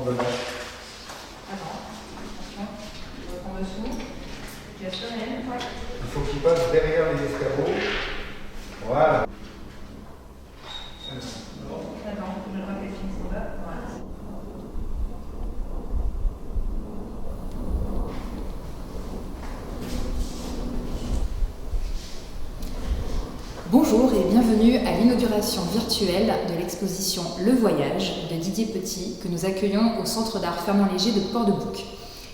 dommage. Attends, attention, je reprends dessous. Situation réelle, ouais. Il faut qu'il passe derrière les escabeaux. Voilà. Attends, je crois qu'elle finisse en bas. Voilà. Bonjour et bienvenue à l'inauguration virtuelle de l'exposition Le Voyage de Didier Petit que nous accueillons au Centre d'art Fernand-Léger de Port-de-Bouc.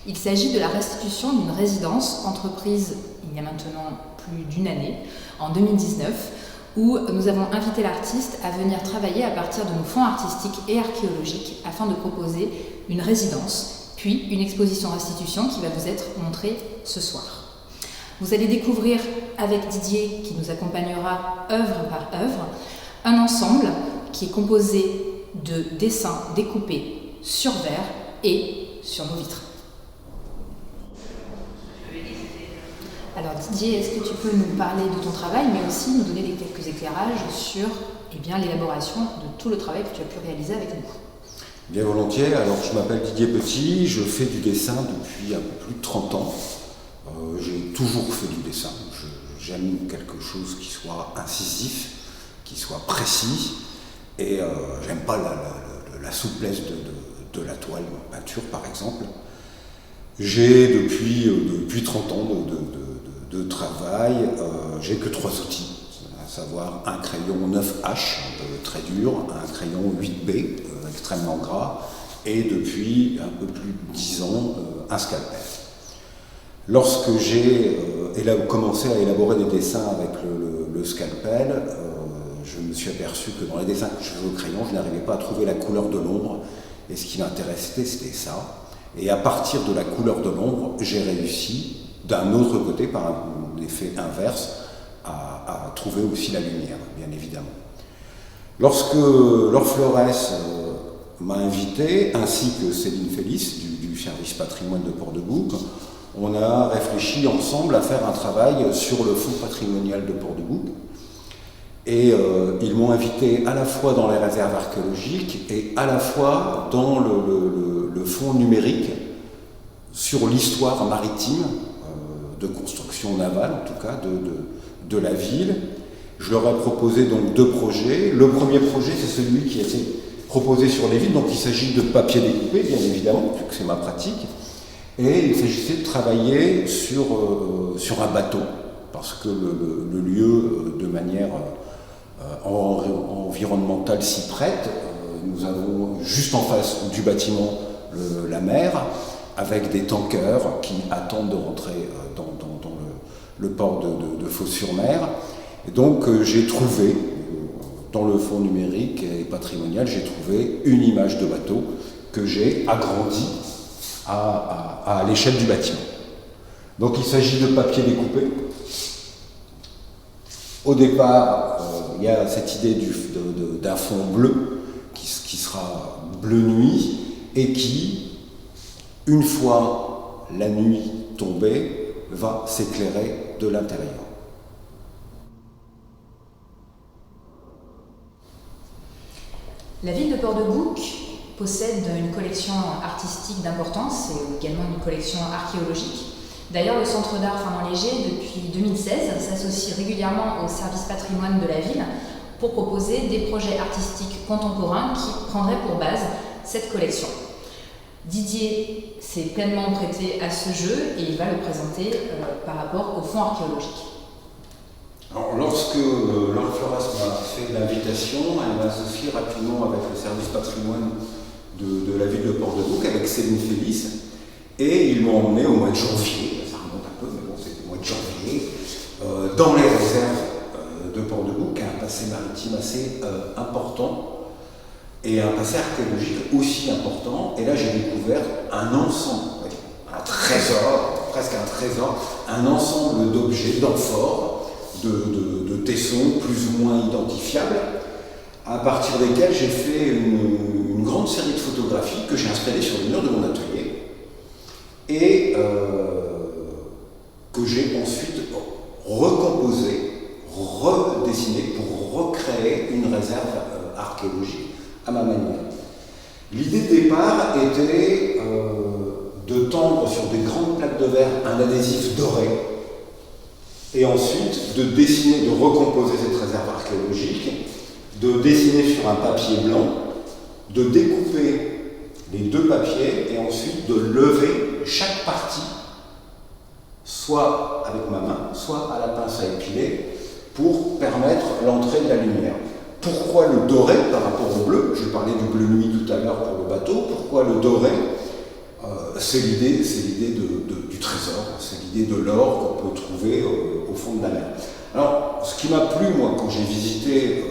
Il s'agit de la restitution d'une résidence entreprise il y a maintenant plus d'une année, en 2019, où nous avons invité l'artiste à venir travailler à partir de nos fonds artistiques et archéologiques afin de proposer une résidence, puis une exposition restitution qui va vous être montrée ce soir. Vous allez découvrir avec Didier, qui nous accompagnera œuvre par œuvre, un ensemble qui est composé de dessins découpés sur verre et sur nos vitres. Alors Didier, est-ce que tu peux nous parler de ton travail, mais aussi nous donner quelques éclairages sur l'élaboration de tout le travail que tu as pu réaliser avec nous? Bien volontiers. Alors je m'appelle Didier Petit, je fais du dessin depuis un peu plus de 30 ans. J'ai toujours fait du dessin. J'aime quelque chose qui soit incisif, qui soit précis, et j'aime pas la souplesse de la toile en peinture, par exemple. J'ai depuis 30 ans de travail, j'ai que 3 outils, à savoir un crayon 9H, très dur, un crayon 8B, extrêmement gras, et depuis un peu plus de 10 ans, un scalpel. Lorsque j'ai commencé à élaborer des dessins avec le scalpel, je me suis aperçu que dans les dessins que je faisais au crayon, je n'arrivais pas à trouver la couleur de l'ombre, et ce qui m'intéressait, c'était ça. Et à partir de la couleur de l'ombre, j'ai réussi, d'un autre côté, par un effet inverse, à trouver aussi la lumière, bien évidemment. Lorsque Laure Flores m'a invité, ainsi que Céline Félix du service patrimoine de Port-de-Bouc, on a réfléchi ensemble à faire un travail sur le fonds patrimonial de Port-de-Bouc. Et ils m'ont invité à la fois dans les réserves archéologiques et à la fois dans le fonds numérique sur l'histoire maritime, de construction navale en tout cas, de la ville. Je leur ai proposé donc 2 projets. Le premier projet, c'est celui qui a été proposé sur les villes, donc il s'agit de papier découpé, bien évidemment, vu que c'est ma pratique. Et il s'agissait de travailler sur un bateau, parce que le lieu, de manière environnementale, s'y prête. Nous avons juste en face du bâtiment la mer, avec des tankers qui attendent de rentrer dans le port de Fos-sur-Mer. Et donc j'ai trouvé, dans le fonds numérique et patrimonial, j'ai trouvé une image de bateau que j'ai agrandie à l'échelle du bâtiment. Donc il s'agit de papier découpé. Au départ, il y a cette idée d'un fond bleu qui sera bleu nuit et qui, une fois la nuit tombée, va s'éclairer de l'intérieur. La ville de Port-de-Bouc possède une collection artistique d'importance et également une collection archéologique. D'ailleurs, le Centre d'art Fernand-Léger, depuis 2016, s'associe régulièrement au service patrimoine de la ville pour proposer des projets artistiques contemporains qui prendraient pour base cette collection. Didier s'est pleinement prêté à ce jeu et il va le présenter par rapport au fonds archéologique. Alors, lorsque Laure Flores m'a fait l'invitation, elle m'a associé rapidement avec le service patrimoine de la ville de Port-de-Bouc, avec Céline Félix, et ils m'ont emmené au mois de janvier, ça remonte un peu, mais bon, c'était le mois de janvier, dans les réserves de Port-de-Bouc, un passé maritime assez important, et un passé archéologique aussi important, et là j'ai découvert un ensemble, un trésor, presque un trésor, un ensemble d'objets, d'amphores, de tessons plus ou moins identifiables, à partir desquels j'ai fait une grande série de photographies que j'ai installées sur les murs de mon atelier et que j'ai ensuite recomposées, redessinées pour recréer une réserve archéologique à ma manière. L'idée de départ était de tendre sur des grandes plaques de verre un adhésif doré et ensuite de dessiner, de recomposer cette réserve archéologique, de dessiner sur un papier blanc, de découper les deux papiers et ensuite de lever chaque partie, soit avec ma main, soit à la pince à épiler, pour permettre l'entrée de la lumière. Pourquoi le doré par rapport au bleu? Je parlais du bleu nuit tout à l'heure pour le bateau. Pourquoi le doré? C'est l'idée du trésor, c'est l'idée de l'or qu'on peut trouver au fond de la mer. Alors, ce qui m'a plu, moi, quand j'ai visité,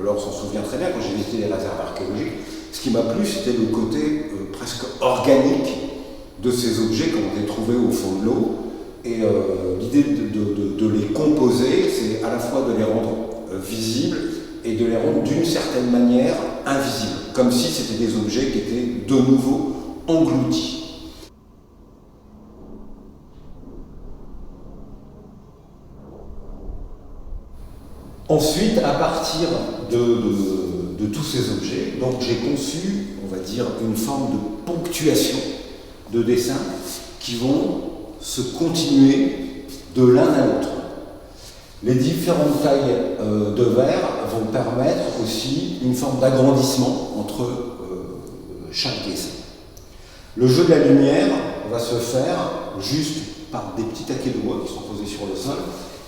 Laure s'en souvient très bien, quand j'ai visité les réserves archéologiques, ce qui m'a plu, c'était le côté presque organique de ces objets qu'on avait trouvés au fond de l'eau. Et l'idée de les composer, c'est à la fois de les rendre visibles et de les rendre d'une certaine manière invisibles, comme si c'était des objets qui étaient de nouveau engloutis. Ensuite, à partir de tous ces objets, donc j'ai conçu, on va dire, une forme de ponctuation de dessins qui vont se continuer de l'un à l'autre. Les différentes tailles de verre vont permettre aussi une forme d'agrandissement entre chaque dessin. Le jeu de la lumière va se faire juste par des petits taquets de bois qui sont posés sur le sol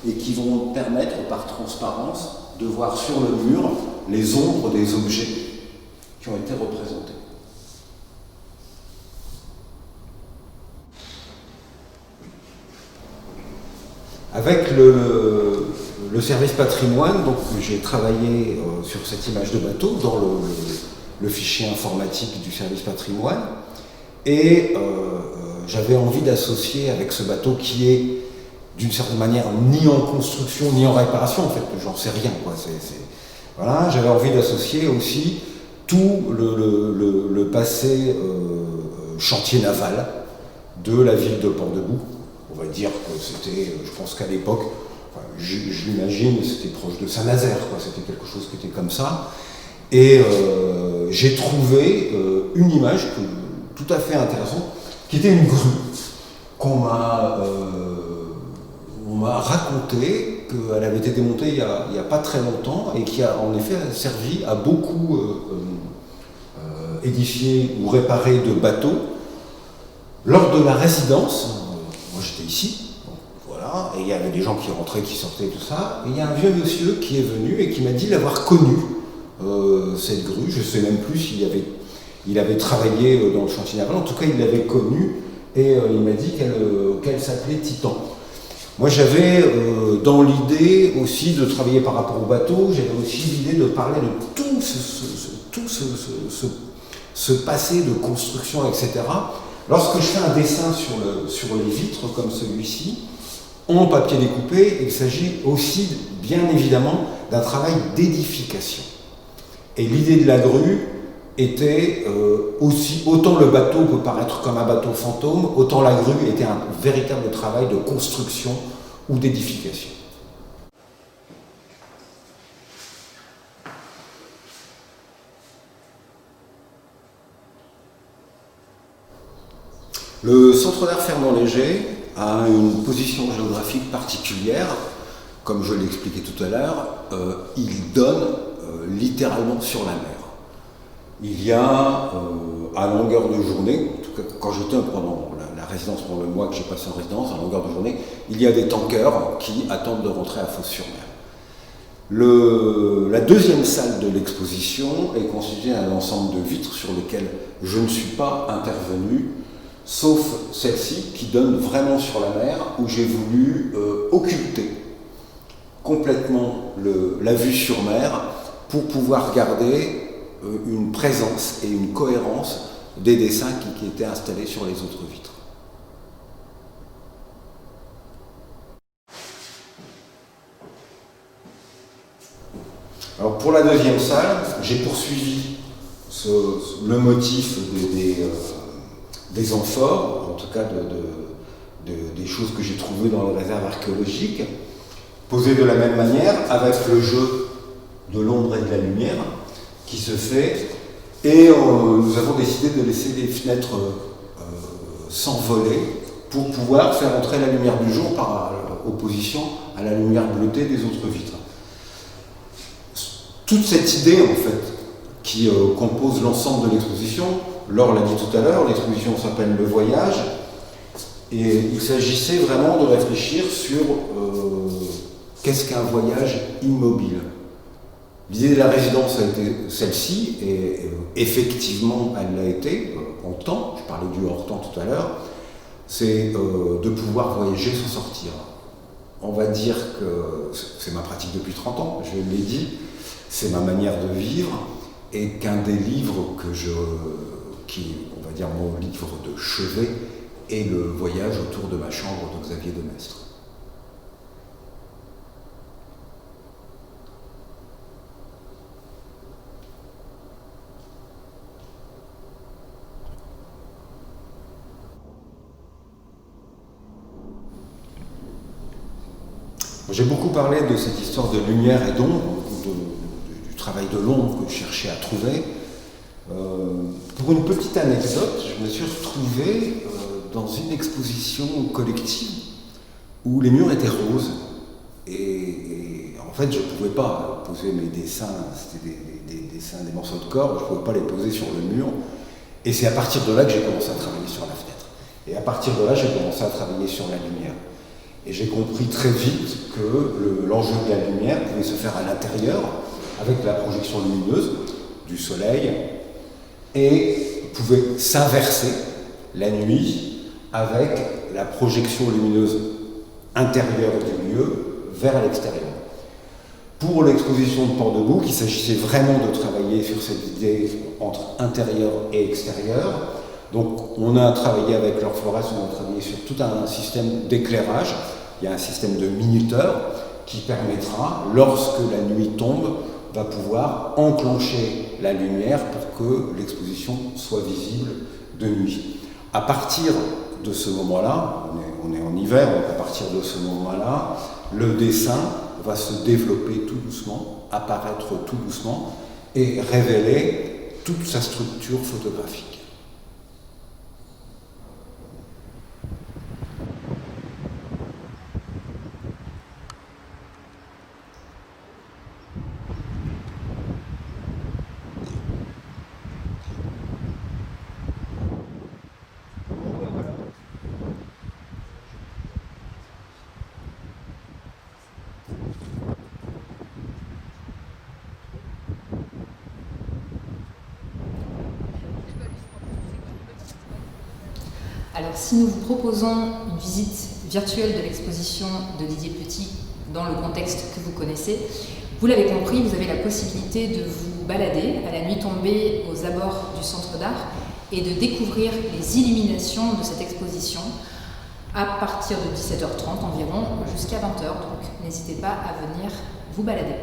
et qui vont permettre par transparence de voir sur le mur les ombres des objets qui ont été représentés. Avec le service patrimoine, donc j'ai travaillé sur cette image de bateau dans le fichier informatique du service patrimoine et j'avais envie d'associer avec ce bateau qui est d'une certaine manière ni en construction ni en réparation, en fait, j'en sais rien, quoi. Voilà, j'avais envie d'associer aussi tout le passé chantier naval de la ville de Port-de-Bouc. On va dire que c'était, je pense qu'à l'époque, enfin, je l'imagine, c'était proche de Saint-Nazaire, quoi. C'était quelque chose qui était comme ça. Et j'ai trouvé une image tout à fait intéressante, qui était une grue qu'on m'a raconté qu'elle avait été démontée il n'y a pas très longtemps et qui a en effet servi à beaucoup édifier ou réparer de bateaux. Lors de la résidence, moi j'étais ici, donc voilà, et il y avait des gens qui rentraient, qui sortaient, tout ça, et il y a un vieux monsieur qui est venu et qui m'a dit l'avoir connu, cette grue. Je ne sais même plus s'il avait travaillé dans le chantier naval, en tout cas il l'avait connue, et il m'a dit qu'elle s'appelait Titan. Moi j'avais dans l'idée aussi de travailler par rapport au bateau, j'avais aussi l'idée de parler de tout ce passé de construction, etc. Lorsque je fais un dessin sur les vitres comme celui-ci, en papier découpé, il s'agit aussi bien évidemment d'un travail d'édification. Et l'idée de la grue était aussi, autant le bateau peut paraître comme un bateau fantôme, autant la grue était un véritable travail de construction ou d'édification. Le Centre d'art Fernand-Léger a une position géographique particulière. Comme je l'ai expliqué tout à l'heure, il donne littéralement sur la mer. Il y a à longueur de journée, en tout cas quand j'étais pendant la résidence, pendant le mois que j'ai passé en résidence, à longueur de journée, il y a des tankers qui attendent de rentrer à Fos-sur-Mer. La deuxième salle de l'exposition est constituée d'un ensemble de vitres sur lesquelles je ne suis pas intervenu, sauf celle-ci qui donne vraiment sur la mer, où j'ai voulu occulter complètement la vue sur mer pour pouvoir garder une présence et une cohérence des dessins qui étaient installés sur les autres vitres. Alors pour la deuxième salle, j'ai poursuivi le motif des amphores, en tout cas des choses que j'ai trouvées dans les réserves archéologiques, posées de la même manière avec le jeu de l'ombre et de la lumière qui se fait Et nous avons décidé de laisser les fenêtres s'envoler pour pouvoir faire entrer la lumière du jour par opposition à la lumière bleutée des autres vitres. Toute cette idée, en fait, qui compose l'ensemble de l'exposition, Laure l'a dit tout à l'heure, l'exposition s'appelle Le Voyage, et il s'agissait vraiment de réfléchir sur qu'est-ce qu'un voyage immobile. L'idée de la résidence a été celle-ci, et effectivement elle l'a été en temps, je parlais du hors-temps tout à l'heure, c'est de pouvoir voyager sans sortir. On va dire que c'est ma pratique depuis 30 ans, je l'ai dit, c'est ma manière de vivre, et qu'un des livres qui, on va dire, mon livre de chevet, est le voyage autour de ma chambre de Xavier de Maistre. J'ai beaucoup parlé de cette histoire de lumière et d'ombre, du travail de l'ombre que je cherchais à trouver. Pour une petite anecdote, je me suis retrouvé dans une exposition collective où les murs étaient roses. Et en fait, je ne pouvais pas poser mes dessins, c'était des dessins, des morceaux de corps, je ne pouvais pas les poser sur le mur. Et c'est à partir de là que j'ai commencé à travailler sur la fenêtre. Et à partir de là, j'ai commencé à travailler sur la lumière. Et j'ai compris très vite que l'enjeu de la lumière pouvait se faire à l'intérieur, avec la projection lumineuse du soleil, et pouvait s'inverser la nuit avec la projection lumineuse intérieure du lieu vers l'extérieur. Pour l'exposition de Port-de-Bouc, il s'agissait vraiment de travailler sur cette idée entre intérieur et extérieur. Donc on a travaillé avec Laure Flores, on a travaillé sur tout un système d'éclairage. Il y a un système de minuteur qui permettra, lorsque la nuit tombe, va pouvoir enclencher la lumière pour que l'exposition soit visible de nuit. À partir de ce moment-là, on est en hiver, donc à partir de ce moment-là, le dessin va se développer tout doucement, apparaître tout doucement et révéler toute sa structure photographique. Alors, si nous vous proposons une visite virtuelle de l'exposition de Didier Petit dans le contexte que vous connaissez, vous l'avez compris, vous avez la possibilité de vous balader à la nuit tombée aux abords du Centre d'Art et de découvrir les illuminations de cette exposition à partir de 17h30 environ jusqu'à 20h. Donc, n'hésitez pas à venir vous balader.